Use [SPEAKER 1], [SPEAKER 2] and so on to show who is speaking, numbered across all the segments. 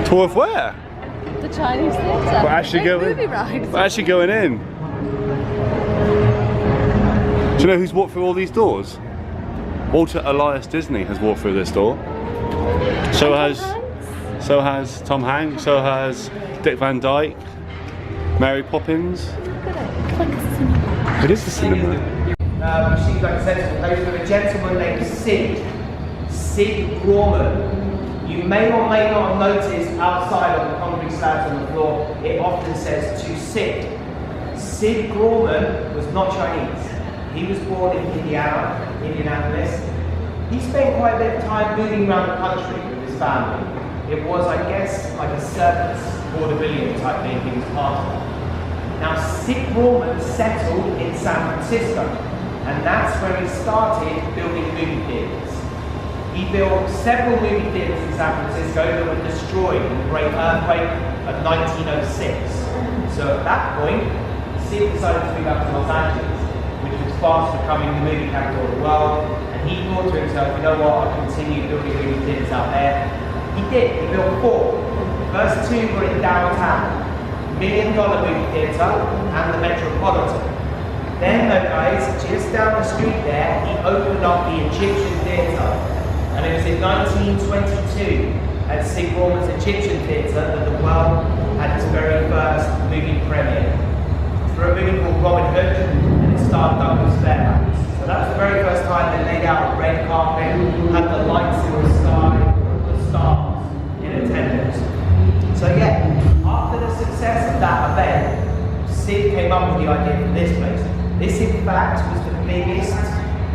[SPEAKER 1] Tour of where?
[SPEAKER 2] The Chinese theatre.
[SPEAKER 1] We're actually going.
[SPEAKER 2] Movie rides.
[SPEAKER 1] We're actually going in. Do you know who's walked through all these doors? Walter Elias Disney has walked through this door. So has Tom Hanks. So has Dick Van Dyke. Mary Poppins.
[SPEAKER 2] Look at it. It's like a cinema.
[SPEAKER 1] It is the cinema.
[SPEAKER 3] Which seems like a sensible place, with a gentleman named Sid Grauman. You may or may not have noticed outside on the concrete slabs on the floor, it often says to Sid. Sid Grauman was not Chinese. He was born in Indianapolis. He spent quite a bit of time moving around the country with his family. It was, I guess, like a circus, vaudeville type thing he was part of. Now, Sid Grauman settled in San Francisco, and that's where he started building movie theaters. He built several movie theaters in San Francisco that were destroyed in the Great Earthquake of 1906. So at that point, Sid decided to move up to Los Angeles, which was fast becoming the movie capital of the world, and he thought to himself, you know what, I'll continue building movie theaters out there. He did. He built 4. First 2 were in downtown, $1 million movie theater and the Metropolitan. Then, though, guys, just down the street there, he opened up the Egyptian Theatre. And it was in 1922 at Sid Grauman's Egyptian Theatre that the world had its very first movie premiere. For a movie called Robin Hood, and it starred Douglas Fairbanks. So that was the very first time they laid out a red carpet, had the lights in the sky, the stars in attendance. So yeah, after the success of that event, Sid came up with the idea for this place. This, in fact, was the biggest,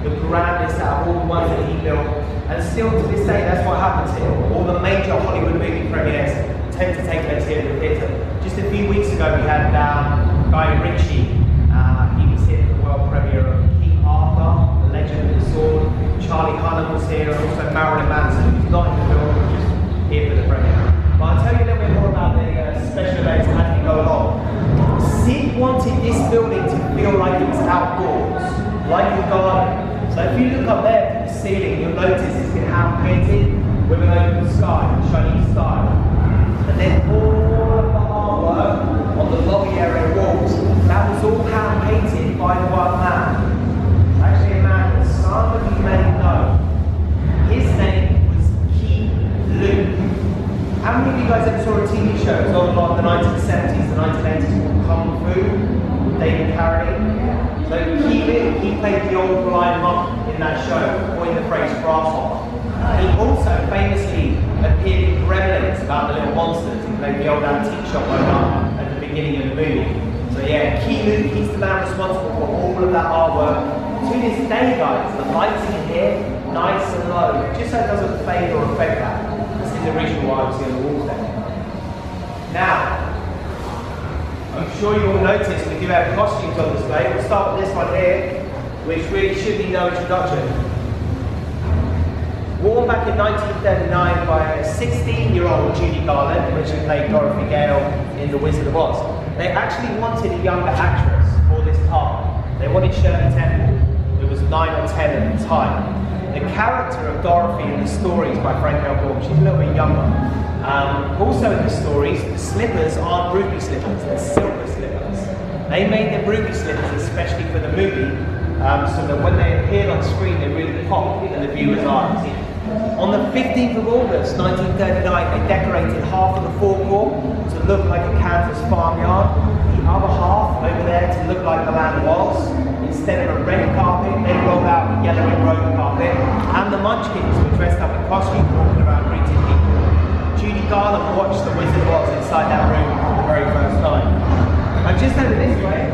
[SPEAKER 3] the grandest out of all the ones that he built. And still to this day, that's what happens here. All the major Hollywood movie premieres tend to take place here at the theatre. Just a few weeks ago, we had Guy Ritchie. He was here for the world premiere of King Arthur, The Legend of the Sword. Charlie Hunnam was here, and also Marilyn Monroe, who's not in the film, but just here for the premiere. But I'll tell you a little bit more about the special events as we go along. Sid wanted this building to feel like it was outdoors, like a garden. So if you look up there to the ceiling, you'll notice it's been hand-painted with an open sky, Chinese style. And then all of the artwork on the lobby area walls, that was all hand-painted by the one man. Actually a man that some of you may know. His name was Ki Lu. How many of you guys ever saw a TV show? It was on like the 1970s, the 1980s called Kung Fu, David Carradine. So he played the old blind monk in that show, coined the phrase grasshopper. He also famously appeared in Gremlins about the little monsters. He played the old antique shop owner at the beginning of the movie. So yeah, Kilu, he's the man responsible for all of that artwork. To this day, guys, the lighting in here, nice and low, just so it doesn't fade or affect that. This is the original art you see on the walls there. Now, I'm sure you all noticed we do have costumes on display. We'll start with this one here, which really should be no introduction. Worn back in 1939 by a 16-year-old Judy Garland, which she played Dorothy Gale in The Wizard of Oz. They actually wanted a younger actress for this part. They wanted Shirley Temple, who was 9 or 10 at the time. The character of Dorothy in the stories by Frank L. Baum, she's a little bit younger. Also in the stories, the slippers aren't ruby slippers, they're silver slippers. They made them ruby slippers especially for the movie, so that when they appeared on screen they really popped in the viewer's eyes. On the 15th of August 1939, they decorated half of the forecourt to look like a Kansas farmyard, the other half over there to look like the land was. Instead of a red carpet, they rolled out a yellow and road carpet, and the Munchkins were dressed up in costume walking around greeting people. Judy Garland watched The Wizard of Oz inside that room for the very first time. And just over this way,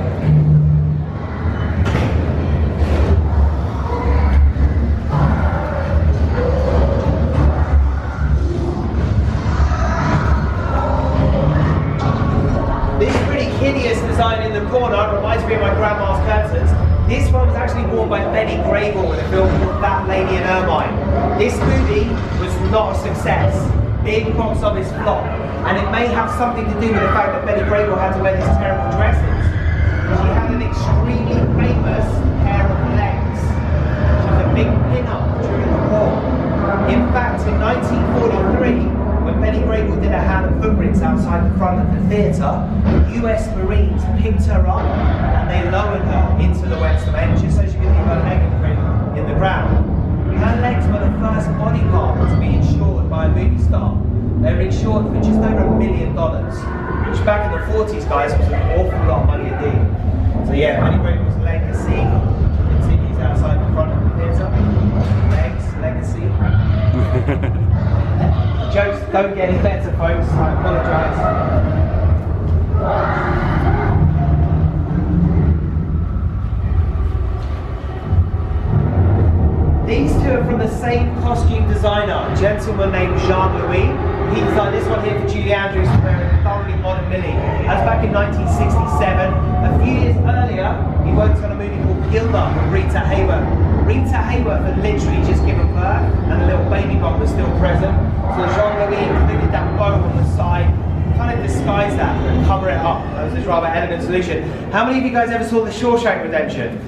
[SPEAKER 3] this pretty hideous design in the corner reminds me of my grandma's curtains. This one was actually worn by Betty Grable in a film called That Lady in Ermine. This movie was not a success. Big box office flop, and it may have something to do with the fact that Betty Grable had to wear these terrible dresses. She had an extremely famous pair of legs. She was a big pin-up during the war. In fact, in 1943, when Betty Grable did a hand of theatre, US Marines picked her up and they lowered her into the wet cement just so she could leave her leg imprint in the ground. Her legs were the first body part to be insured by a movie star. They were insured for just over $1 million, which back in the 40s, guys, was an awful lot of money indeed. So yeah, Honey Grateful's legacy continues outside the front of the theatre. Legs, legacy. Jokes don't get any better, folks. I apologise. These two are from the same costume designer, a gentleman named Jean-Louis. He designed this one here for Julie Andrews wearing a thoroughly modern Millie. That's back in 1967. A few years earlier, he worked on a movie called Gilda with Rita Hayworth. Rita Hayworth had literally just given birth and the little baby bump was still present. So Jean-Louis included that bow on the side, kind of disguise that and cover it up. That was a rather elegant solution. How many of you guys ever saw The Shawshank Redemption?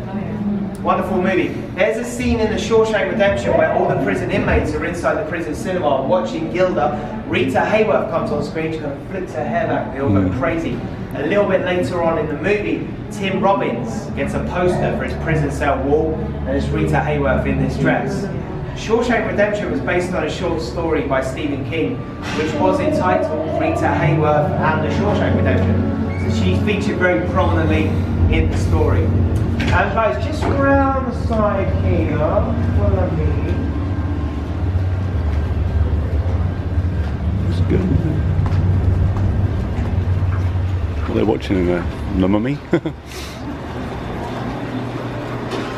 [SPEAKER 3] Wonderful movie. There's a scene in The Shawshank Redemption where all the prison inmates are inside the prison cinema watching Gilda. Rita Hayworth comes on screen, she kind of flips her hair back, they all go crazy. A little bit later on in the movie, Tim Robbins gets a poster for his prison cell wall and it's Rita Hayworth in this dress. Shawshank Redemption was based on a short story by Stephen King, which was entitled Rita Hayworth and the Shawshank Redemption. So she featured very prominently in the story. And guys, just around the side here, follow me.
[SPEAKER 1] It's good. What they're watching in there? The Mummy?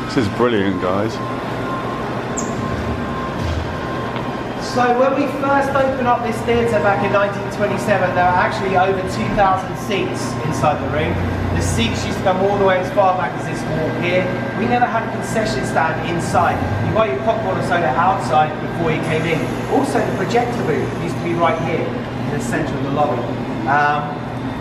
[SPEAKER 1] This is brilliant, guys.
[SPEAKER 3] So when we first opened up this theatre back in 1927, there were actually over 2,000 seats inside the room. The seats used to come all the way as far back as this wall here. We never had a concession stand inside. You got your popcorn and soda outside before you came in. Also, the projector booth used to be right here in the centre of the lobby.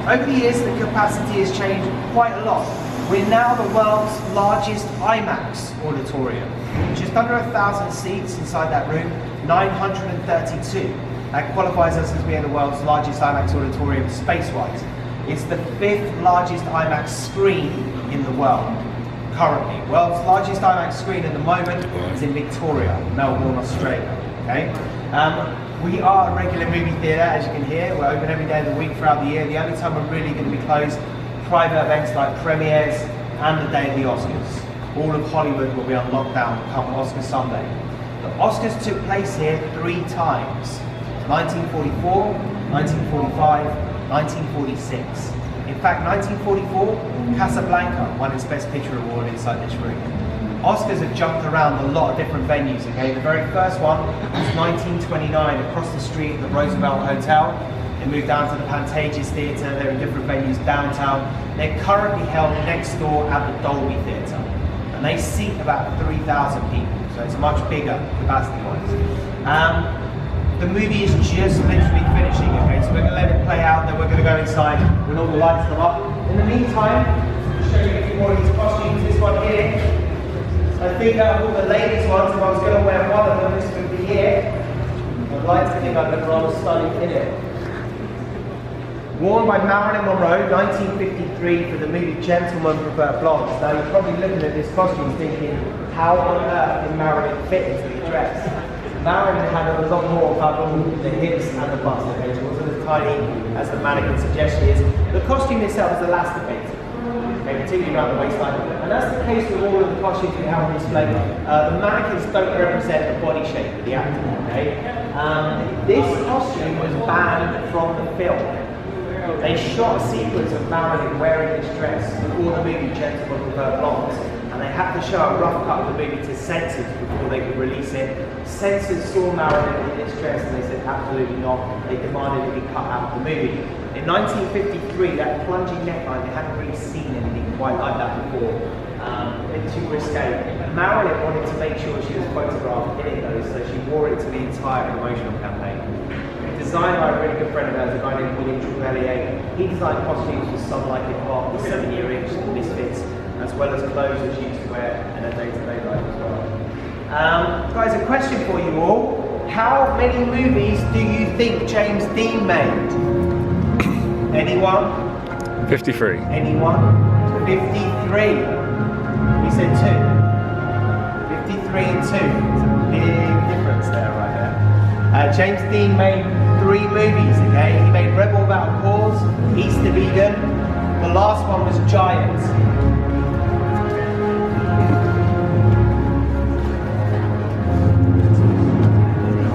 [SPEAKER 3] Over the years, the capacity has changed quite a lot. We're now the world's largest Imax auditorium. Just under 1,000 seats inside that room, 932. That qualifies us as being the world's largest IMAX auditorium space-wise. It's the 5th largest IMAX screen in the world, currently. World's largest IMAX screen at the moment is in Victoria, Melbourne, Australia. Okay? We are a regular movie theatre, as you can hear. We're open every day of the week throughout the year. The only time we're really going to be closed, private events like premieres and the day of the Oscars. All of Hollywood will be on lockdown come Oscar Sunday. The Oscars took place here 3 times. 1944, 1945, 1946. In fact, 1944, Casablanca won its Best Picture award inside this room. Oscars have jumped around a lot of different venues, okay? The very first one was 1929 across the street at the Roosevelt Hotel. They moved down to the Pantages Theatre, they're in different venues downtown. They're currently held next door at the Dolby Theatre. And they seat about 3,000 people, so it's much bigger capacity-wise. The movie is just literally finishing, okay? So we're going to let it play out, then we're going to go inside when all the lights come up. In the meantime, I'll show you a few more of these costumes. This one here, I think out of all the ladies' ones, if I was going to wear one of them, this would be here. I'd like to think I'd look rather stunning in it. Worn by Marilyn Monroe, 1953, for the movie Gentlemen Prefer Blondes. Now you're probably looking at this costume thinking, how on earth did Marilyn fit into the dress? Marilyn had a lot more about the hips and the bust, okay? She wasn't as tiny as the mannequin suggests she is. The costume itself is elasticated, okay, particularly around the waistline. And that's the case with all of the costumes we have on display. The mannequins don't represent the body shape of the actor, okay? This costume was banned from the film. They shot a sequence of Marilyn wearing this dress before the movie Gentlemen Prefer Blondes, and they had to show a rough cut of the movie to censors before they could release it. Censors saw Marilyn in this dress and they said absolutely not. They demanded it be cut out of the movie. In 1953, that plunging neckline, they hadn't really seen anything quite like that before. A bit too risque. Marilyn wanted to make sure she was photographed in it though, so she wore it to the entire promotional campaign. Designed by a really good friend of ours, a guy named William Trevelier. He designed costumes for Some Like It Hot, the 7-year-itch, the Misfits, as well as clothes that she used to wear in her day-to-day life as well. Guys, a question for you all. How many movies do you think James Dean made? Anyone?
[SPEAKER 1] 53.
[SPEAKER 3] Anyone? 53. He said 2. 53 and 2. It's a big difference there, right there. James Dean made 3 movies, okay? He made Rebel Without a Cause, East of Eden. The last one was Giant.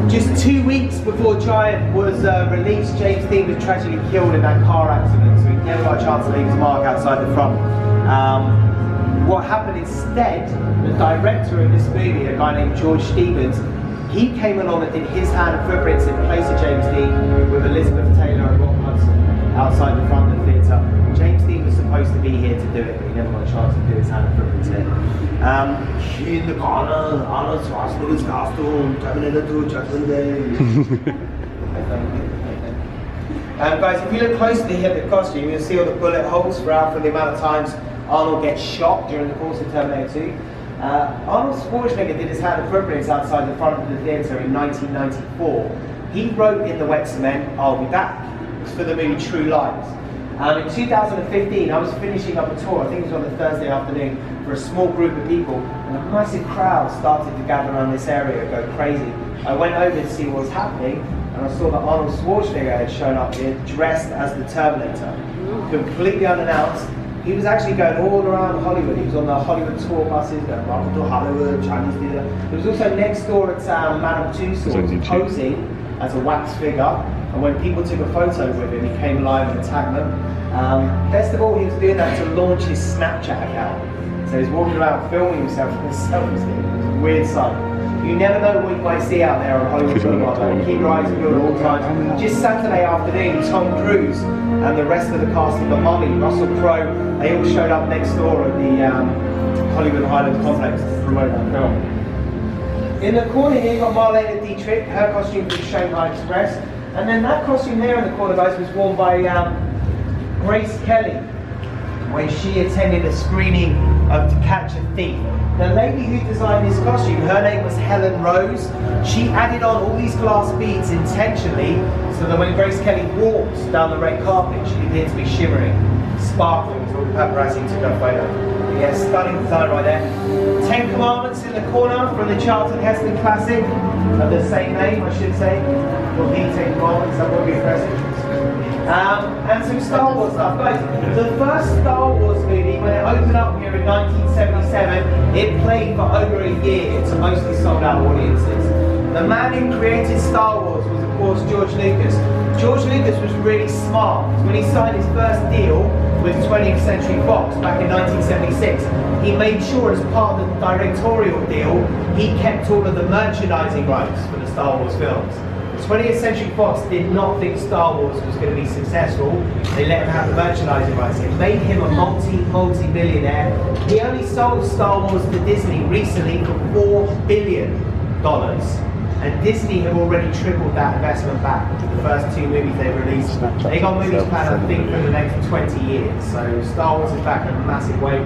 [SPEAKER 3] Just 2 weeks before Giant was released, James Dean was tragically killed in that car accident, so he never got a chance to leave his mark outside the front. What happened instead, the director of this movie, a guy named George Stevens, he came along and did his hand and footprints in place of James Dean with Elizabeth Taylor and Rock Hudson outside the front of the theatre. James Dean was supposed to be here to do it, but he never got a chance to do his hand and footprints here. In the corner, Arnold Schwarzenegger's costume, Terminator 2, Judgment Day. Guys, if you look closely at the costume, you'll see all the bullet holes throughout for the amount of times Arnold gets shot during the course of Terminator 2. Arnold Schwarzenegger did his hand and footprints outside the front of the theatre in 1994. He wrote in the wet cement, "I'll be back." It's for the movie True Lies. In 2015, I was finishing up a tour, I think it was on a Thursday afternoon, for a small group of people, and a massive crowd started to gather around this area and go crazy. I went over to see what was happening, and I saw that Arnold Schwarzenegger had shown up here dressed as the Terminator, completely unannounced. He was actually going all around Hollywood. He was on the Hollywood tour buses, going welcome to Hollywood, Chinese theatre. He was also next door at Madame Tussauds, posing as a wax figure. And when people took a photo with him, he came alive and attacked them. Best of all, he was doing that to launch his Snapchat account. So he's walking around filming himself with a selfie stick. It was a weird sight. You never know what you might see out there on Hollywood Boulevard. Keep your eyes peeled at all times. Just Saturday afternoon, Tom Cruise and the rest of the cast of The Mummy, Russell Crowe, they all showed up next door at the Hollywood Highland complex to promote that film. In the corner here, you've got Marlene Dietrich, her costume from Shanghai Express. And then that costume there in the corner, guys, was worn by Grace Kelly when she attended a screening of To Catch a Thief. The lady who designed this costume, her name was Helen Rose. She added on all these glass beads intentionally so that when Grace Kelly walked down the red carpet, she appeared to be shimmering, sparkling until the paparazzi took her photo. Yeah, stunning design right there. 10 Commandments in the corner from the Charlton Heston classic of the same name, I should say. Well, the 10 Commandments, that would be impressive. And some Star Wars stuff. Guys, the first Star Wars movie, when it opened up here in 1977, it played for over a year to mostly sold out audiences. The man who created Star Wars was, of course, George Lucas. George Lucas was really smart. When he signed his first deal with 20th Century Fox back in 1976, he made sure as part of the directorial deal, he kept all of the merchandising rights for the Star Wars films. 20th Century Fox did not think Star Wars was going to be successful. They let him have the merchandising rights. It made him a multi-billionaire. He only sold Star Wars to Disney recently for $4 billion. And Disney have already tripled that investment back with the first 2 movies they released. They got movies planned, I think, for the next 20 years. So Star Wars is back in a massive way.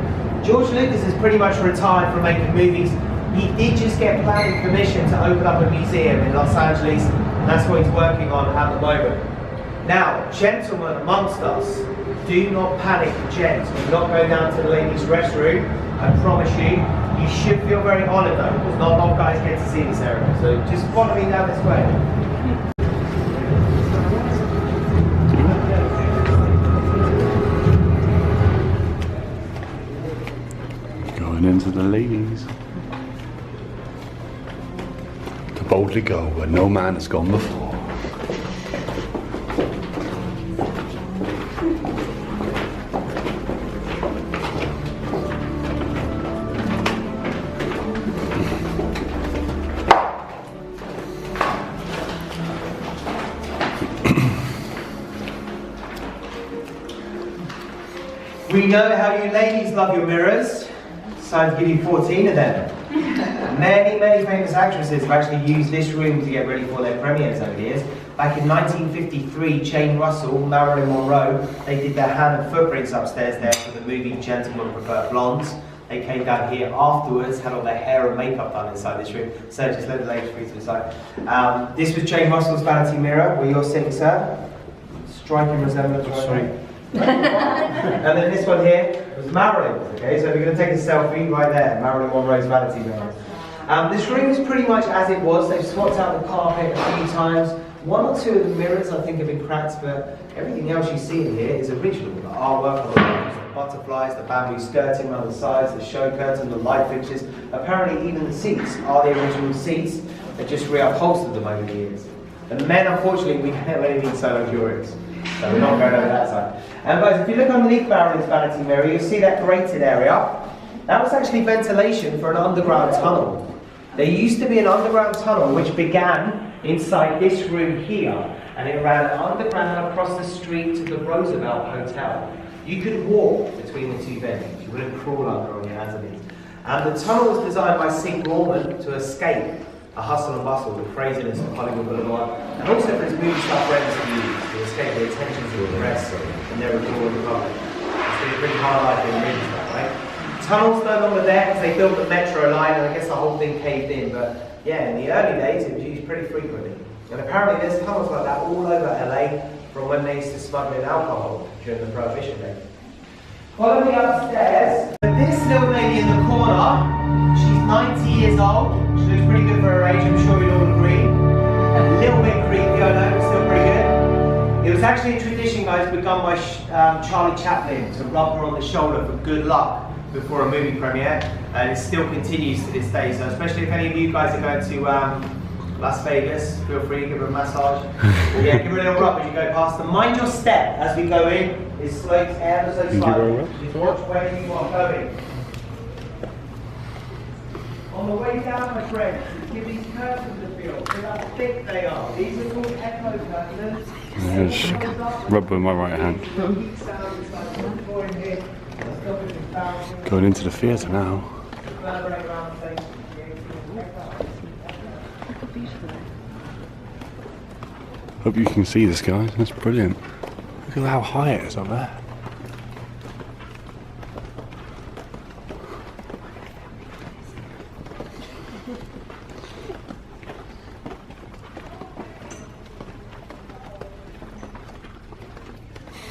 [SPEAKER 3] George Lucas has pretty much retired from making movies. He did just get planning permission to open up a museum in Los Angeles. That's what he's working on at the moment. Now, gentlemen amongst us, do not panic, gents. Do not go down to the ladies' restroom. I promise you, you should feel very honoured though, because not a lot of guys get to see this area. So just follow me down this way.
[SPEAKER 1] Going into the ladies. To boldly go where no man has gone before.
[SPEAKER 3] We know how you ladies love your mirrors. Decided to give you 14 of them. Many famous actresses have actually used this room to get ready for their premieres over the years. Back in 1953, Jane Russell, Marilyn Monroe, they did their hand and footprints upstairs there for the movie Gentlemen Prefer Blondes. They came down here afterwards, had all their hair and makeup done inside this room. So just let the ladies breathe to the side. This was Jane Russell's vanity mirror. Were yours sitting, sir? Striking resemblance. Right? And then this one here was Marilyn's, okay? So we're going to take a selfie right there, Marilyn Monroe's vanity mirror. This room is pretty much as it was. They've swapped out the carpet a few times. One or two of the mirrors I think have been cracked, but everything else you see in here is original. The artwork on the walls, the butterflies, the bamboo skirting around the sides, the show curtain, the light fixtures. Apparently even the seats are the original seats. They just reupholstered them over the years. The men, unfortunately, we can't let anything so luxurious. So we're not going over that side. And guys, if you look underneath Marilyn's vanity mirror, you'll see that grated area. That was actually ventilation for an underground tunnel. There used to be an underground tunnel which began inside this room here, and it ran underground across the street to the Roosevelt Hotel. You could walk between the two venues. You wouldn't crawl under on your hands and knees. And the tunnel was designed by Grauman to escape a hustle and bustle, the craziness of Hollywood Boulevard, and also for his movie star friends to escape the attentions of the press and their adoring public. It's been a pretty hard life in movie stuff, right? Tunnel's no longer there because they built the metro line, and I guess the whole thing caved in. But yeah, in the early days it was used pretty frequently. And apparently there's tunnels like that all over LA from when they used to smuggle in alcohol during the Prohibition days. Follow me upstairs. This little lady in the corner, she's 90 years old. She looks pretty good for her age, I'm sure you'll all agree. A little bit creepy, I know, but still pretty good. It was actually a tradition, guys, begun by Charlie Chaplin to rub her on the shoulder for good luck before a movie premiere, and it still continues to this day. So especially if any of you guys are going to Las Vegas, feel free to give her a massage. Yeah, give her a little rub as you go past them. Mind your step as we go in. It's slow, ever so slightly. Just watch where you are going. On the way down, my friends, give these curtains a feel. See how thick they are. These are called echo curtains.
[SPEAKER 1] Just rub with my right hand. Going into the theatre now. Hope you can see this, guys. That's brilliant. Look at how high it is up there.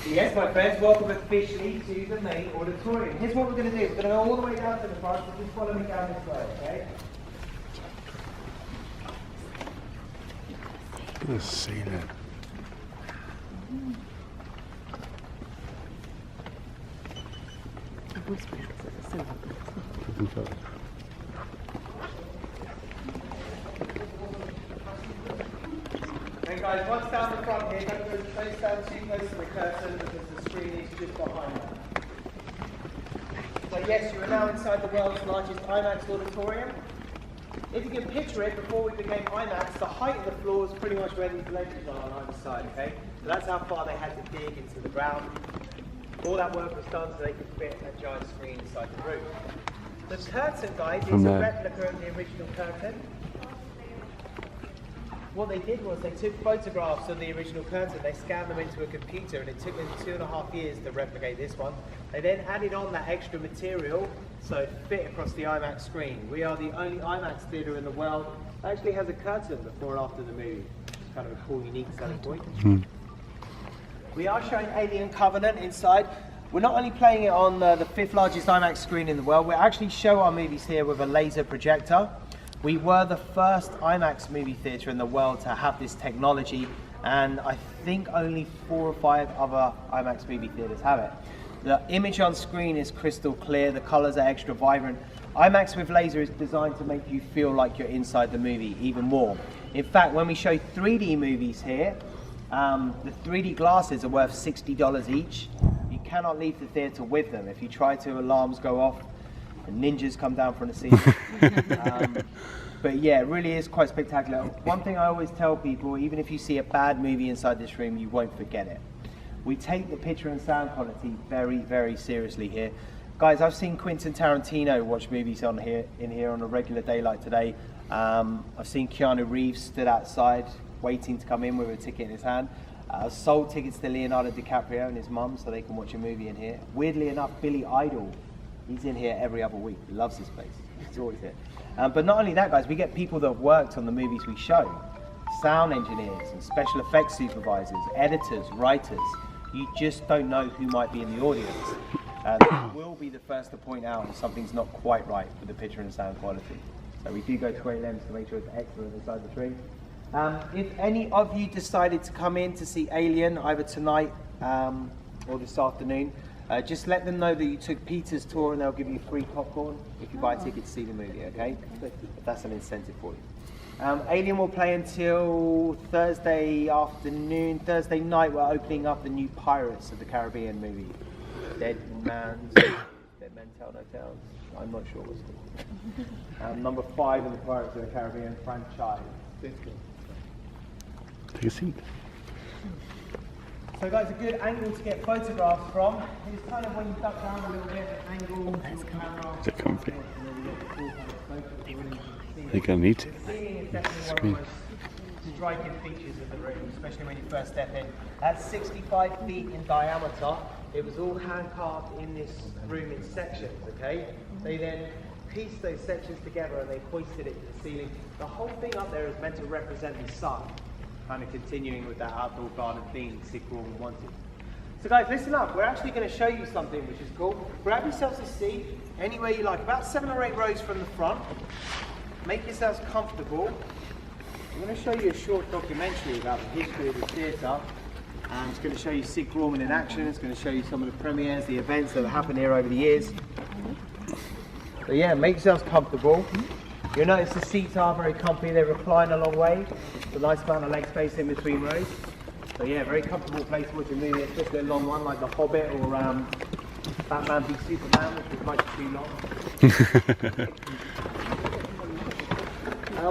[SPEAKER 3] Yes, my friends, welcome officially to the main auditorium. Here's what we're going to do. We're going to go all the way down to the front, so just follow me down this way, okay?
[SPEAKER 1] Look at the ceiling.
[SPEAKER 3] And guys, once down the front here, don't go face down too close to the curtain because the screen is just behind that. So yes, you are now inside the world's largest IMAX auditorium. If you can picture it, before we became IMAX, the height of the floor is pretty much where these ledges are on either side, okay? So that's how far they had to dig into the ground. All that work was done so they could fit a giant screen inside the room. The curtain, guys, is a replica of the original curtain. What they did was they took photographs of the original curtain, they scanned them into a computer, and it took them 2.5 years to replicate this one. They then added on that extra material so it fit across the IMAX screen. We are the only IMAX theatre in the world that actually has a curtain before and after the movie. It's kind of a cool, unique selling point. We are showing Alien Covenant inside. We're not only playing it on the 5th largest IMAX screen in the world, we actually show our movies here with a laser projector. We were the first IMAX movie theatre in the world to have this technology, and I think only 4 or 5 other IMAX movie theatres have it. The image on screen is crystal clear, the colours are extra vibrant. IMAX with laser is designed to make you feel like you're inside the movie even more. In fact, when we show 3D movies here, the 3D glasses are worth $60 each. You cannot leave the theatre with them. If you try to, alarms go off, and ninjas come down from the scene. But yeah, it really is quite spectacular. One thing I always tell people, even if you see a bad movie inside this room, you won't forget it. We take the picture and sound quality very, very seriously here. Guys, I've seen Quentin Tarantino watch movies in here on a regular day like today. I've seen Keanu Reeves stood outside waiting to come in with a ticket in his hand. Sold tickets to Leonardo DiCaprio and his mum so they can watch a movie in here. Weirdly enough, Billy Idol, he's in here every other week. He loves this place. He's always here. But not only that, guys, we get people that have worked on the movies we show. Sound engineers and special effects supervisors, editors, writers. You just don't know who might be in the audience. They will be the first to point out if something's not quite right with the picture and sound quality. So we do go to great lengths to make sure it's excellent inside the tree. If any of you decided to come in to see Alien either tonight or this afternoon, just let them know that you took Peter's tour and they'll give you free popcorn if you buy a ticket to see the movie, okay? That's an incentive for you. Alien will play until Thursday afternoon. Thursday night we're opening up the new Pirates of the Caribbean movie. Dead Men Tell No Tales. I'm not sure what's called. Number 5 in the Pirates of the Caribbean franchise.
[SPEAKER 1] Take a seat.
[SPEAKER 3] So guys, a good angle to get photographs from is kind of when you duck down a little bit, angle to your camera.
[SPEAKER 1] Is it comfy? You're going to need to.
[SPEAKER 3] The ceiling is definitely one of the most striking features of the room, especially when you first step in. At 65 feet in diameter, it was all hand carved in this room in sections, okay? They then pieced those sections together and they hoisted it to the ceiling. The whole thing up there is meant to represent the sun, kind of continuing with that outdoor garden theme Sid Grauman wanted. So guys, listen up, we're actually going to show you something which is cool. Grab yourselves a seat anywhere you like, about 7 or 8 rows from the front. Make yourselves comfortable. I'm going to show you a short documentary about the history of the theatre. It's going to show you Sid Grauman in action. It's going to show you some of the premieres, the events that have happened here over the years. So yeah, make yourselves comfortable. You'll notice the seats are very comfy. They recline a long way. There's a nice amount of leg space in between rows. So yeah, very comfortable place to watch a movie, especially a long one like The Hobbit or Batman v Superman, which was much too long.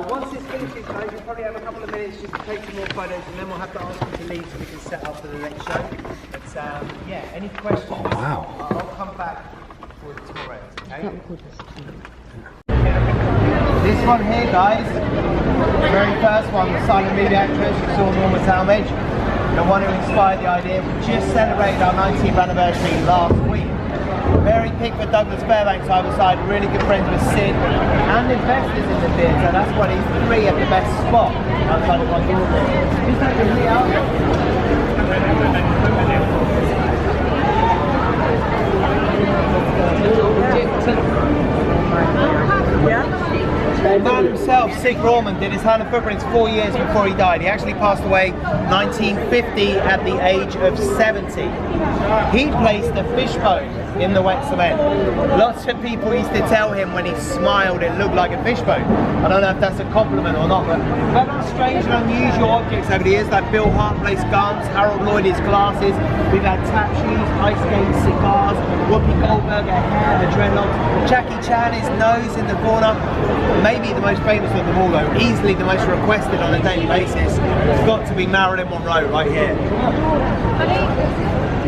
[SPEAKER 3] Once this finishes, guys, you'll probably have a couple of minutes just to take some more photos, and then we'll have to ask you to leave so we can set up for the next show. But yeah, any questions?
[SPEAKER 1] Oh, wow.
[SPEAKER 3] I'll come back for the tour ends, okay? This one here, guys, the very first one, the silent movie actress, you saw Norma Talmadge, the one who inspired the idea. We just celebrated our 19th anniversary last week. Mary Pickford, Douglas Fairbanks, I was really good friends with Sid and investors in the theatre. That's why these 3 at the best spot outside of my door there. Is that really out? Yeah. The man himself, Sid Grauman, did his hand and footprints 4 years before he died. He actually passed away 1950 at the age of 70. He placed a fishbone in the wet cement. Lots of people used to tell him when he smiled it looked like a fishbone. I don't know if that's a compliment or not, but we've had strange and unusual objects over the years, like Bill Hart placed guns, Harold Lloyd his glasses, we've had tap shoes, ice skates, cigars, Whoopi Goldberg, her hair, the dreadlocks, Jackie Chan, his nose in the corner. Maybe the most famous of them all though, easily the most requested on a daily basis, it's got to be Marilyn Monroe right here.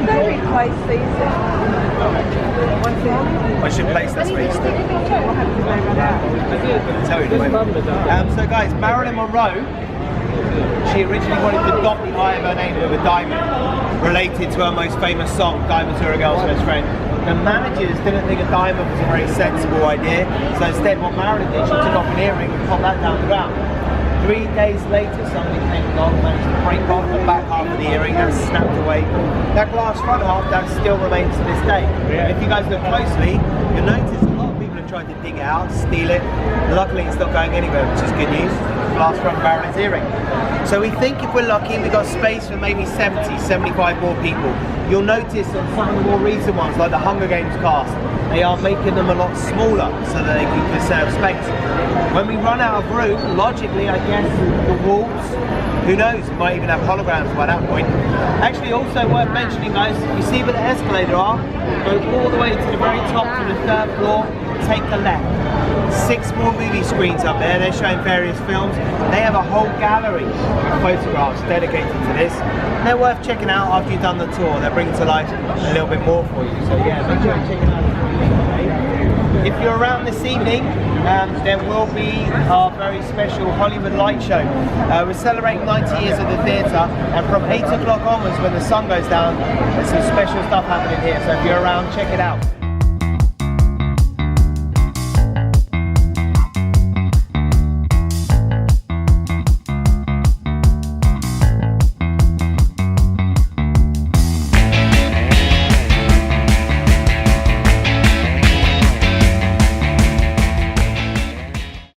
[SPEAKER 2] They replace these.
[SPEAKER 3] I should place this for Easter. So guys, Marilyn Monroe, she originally wanted to dot the I of her name with a diamond, related to her most famous song, Diamonds Are a Girl's Best Friend. The managers didn't think a diamond was a very sensible idea, so instead what Marilyn did, she took off an earring and popped that down the ground. 3 days later, somebody came along, managed to break off the back half of the earring, that's snapped away. That glass front half, that still remains to this day. And if you guys look closely, you'll notice a lot of people have tried to dig it out, steal it. Luckily, it's not going anywhere, which is good news. Glass front Marilyn's earring. So we think if we're lucky, we've got space for maybe 70, 75 more people. You'll notice on some of the more recent ones, like the Hunger Games cast, they are making them a lot smaller so that they can conserve space. When we run out of room, logically, I guess the walls, who knows, we might even have holograms by that point. Actually, also worth mentioning, guys, you see where the escalator are? Go all the way to the very top to the 3rd floor, take a left. 6 more movie screens up there, they're showing various films. They have a whole gallery of photographs dedicated to this. They're worth checking out after you've done the tour. They're bringing to life a little bit more for you. So yeah, make sure you check it out. If you're around this evening, there will be our very special Hollywood light show. We're celebrating 90 years of the theatre, and from 8 o'clock onwards when the sun goes down, there's some special stuff happening here. So if you're around, check it out.